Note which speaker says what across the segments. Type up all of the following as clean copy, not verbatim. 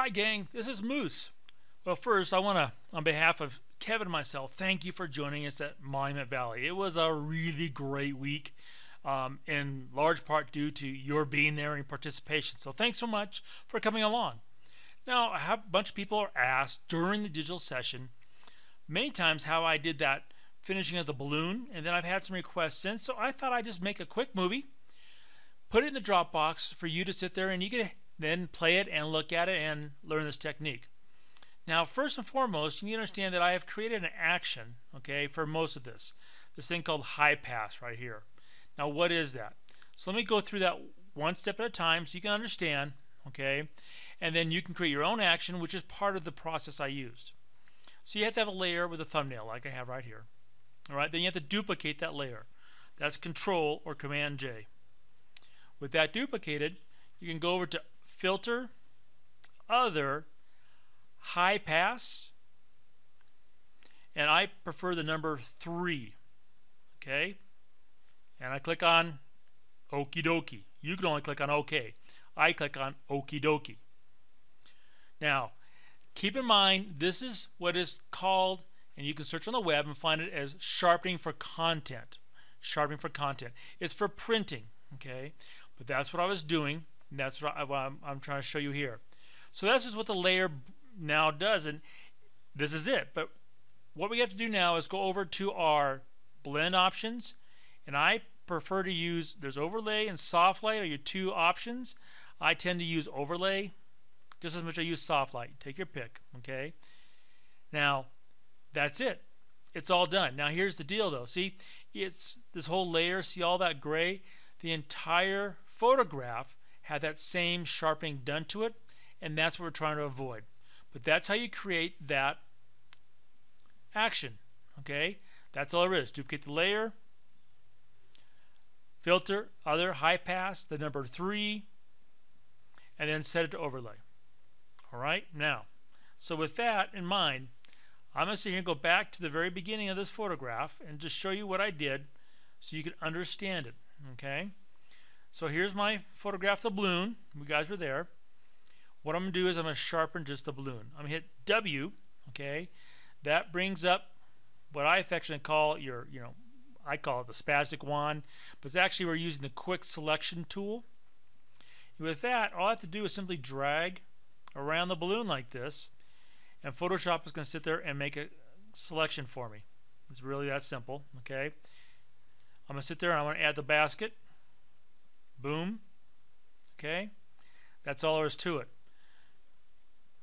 Speaker 1: Hi gang, this is Moose. Well, first I want to, on behalf of Kevin and myself, thank you for joining us at Monument Valley. It was a really great week, in large part due to your being there and your participation. So thanks so much for coming along. Now, I have a bunch of people are asked during the digital session many times how I did that finishing of the balloon, and then I've had some requests since, so I thought I'd just make a quick movie, put it in the Dropbox for you to sit there and you can then play it and look at it and learn this technique. Now, first and foremost, you need to understand that I have created an action, okay, for most of this thing called high pass right here. Now, what is that? So let me go through that one step at a time so you can understand, okay, and then you can create your own action, which is part of the process I used. So you have to have a layer with a thumbnail like I have right here. All right, then you have to duplicate that layer. That's Control or Command J. With that duplicated, you can go over to Filter, Other, High Pass, and I prefer the number 3. Okay? And I click on Okie dokie. You can only click on OK. I click on Okie dokie. Now, keep in mind, this is what is called, and you can search on the web and find it as sharpening for content. Sharpening for content. It's for printing, okay? But that's what I was doing, and that's what I'm trying to show you here. So that's just what the layer now does, and this is it. But what we have to do now is go over to our blend options, and I prefer to use, there's overlay and soft light are your two options. I tend to use overlay just as much as I use soft light. Take your pick, okay? Now, that's it. It's all done. Now here's the deal though. See, it's this whole layer, see all that gray? The entire photograph had that same sharpening done to it, and that's what we're trying to avoid. But that's how you create that action, okay? That's all there is. Duplicate the layer, filter, other, high pass, the number 3, and then set it to overlay. All right, now, so with that in mind, I'm going to sit here and go back to the very beginning of this photograph and just show you what I did so you can understand it, okay? So here's my photograph of the balloon. You guys were there. What I'm going to do is I'm going to sharpen just the balloon. I'm going to hit W, okay? That brings up what I affectionately call your, I call it the spastic wand, but it's actually we're using the quick selection tool. With that, all I have to do is simply drag around the balloon like this, and Photoshop is going to sit there and make a selection for me. It's really that simple, okay? I'm going to sit there and I want to add the basket. Boom. Okay? That's all there is to it.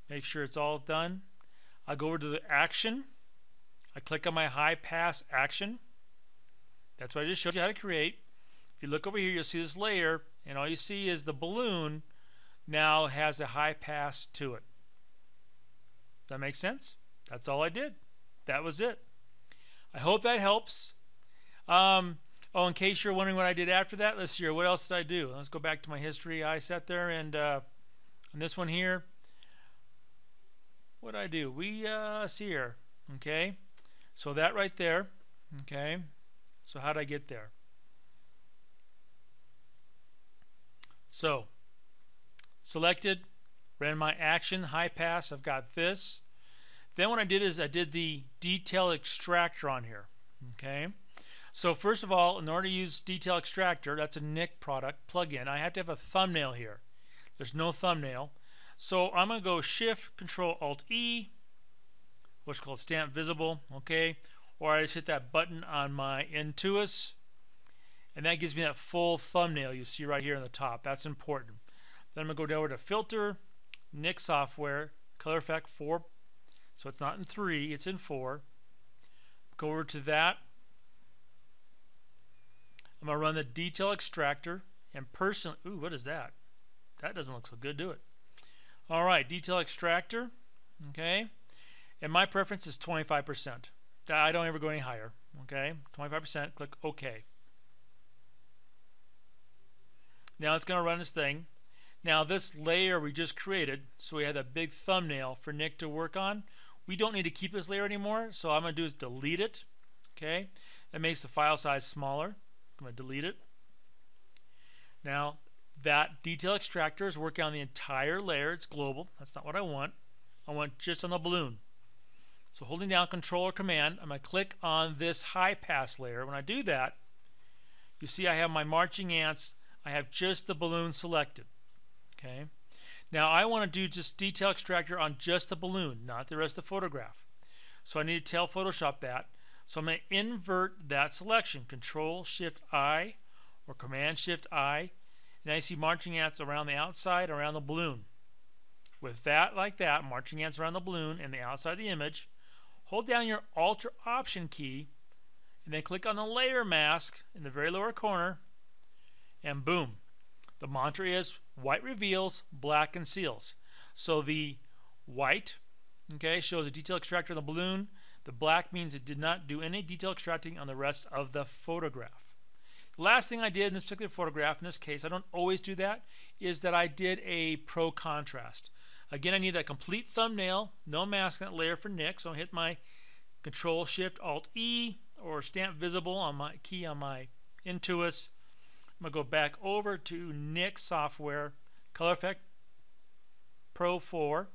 Speaker 1: Make sure it's all done. I go over to the action. I click on my high pass action. That's what I just showed you how to create. If you look over here, you'll see this layer, and all you see is the balloon now has a high pass to it. Does that make sense? That's all I did. That was it. I hope that helps. Oh, in case you're wondering what I did after that, let's see here. What else did I do? Let's go back to my history. I sat there and on this one here, what did I do? We see here. Okay. So that right there. Okay. So how did I get there? So selected, ran my action, high pass. I've got this. Then what I did is I did the detail extractor on here. Okay. So first of all, in order to use detail extractor, that's a Nick product plugin, I have to have a thumbnail here. There's no thumbnail. So I'm going to go Shift Control Alt E, what's called stamp visible, okay? Or I just hit that button on my Intuos, and that gives me that full thumbnail you see right here on the top. That's important. Then I'm going to go down over to Filter, Nick Software, Color Effect 4. So it's not in 3, it's in 4. Go over to that. I'm going to run the detail extractor and person. Ooh, what is that? That doesn't look so good, do it? All right, detail extractor. Okay. And my preference is 25%. I don't ever go any higher. Okay. 25%. Click OK. Now it's going to run this thing. Now this layer we just created, so we had a big thumbnail for Nick to work on. We don't need to keep this layer anymore, so I'm going to do is delete it. Okay. That makes the file size smaller. I'm going to delete it. Now that detail extractor is working on the entire layer. It's global. That's not what I want. I want just on the balloon. So holding down Control or Command, I'm going to click on this high pass layer. When I do that, you see I have my marching ants. I have just the balloon selected. Okay. Now I want to do just detail extractor on just the balloon, not the rest of the photograph. So I need to tell Photoshop that. So I'm going to invert that selection. Control Shift I or Command Shift I. And I see marching ants around the outside, around the balloon. With that, like that, marching ants around the balloon and the outside of the image. Hold down your Alt or Option key and then click on the layer mask in the very lower corner, and boom. The mantra is white reveals, black conceals. So the white, okay, shows a detail extractor on the balloon. The black means it did not do any detail extracting on the rest of the photograph. The last thing I did in this particular photograph, in this case, I don't always do that, is that I did a pro contrast. Again, I need that complete thumbnail, no mask on that layer for Nick, so I hit my Control Shift Alt E or Stamp Visible on my key on my Intuos. I'm going to go back over to Nick Software, Color Effect Pro 4,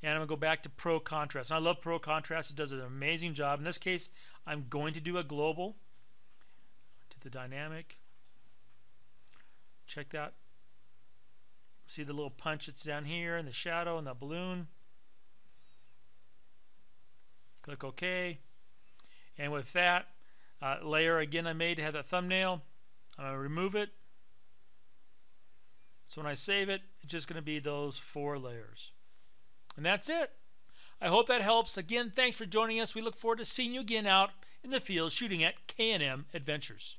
Speaker 1: and I'm going to go back to Pro Contrast. And I love Pro Contrast. It does an amazing job. In this case, I'm going to do a global. To the dynamic. Check that. See the little punch that's down here and the shadow and the balloon. Click OK. And with that layer again I made to have that thumbnail, I'm going to remove it. So when I save it, it's just going to be those 4 layers. And that's it. I hope that helps. Again, thanks for joining us. We look forward to seeing you again out in the field shooting at K&M Adventures.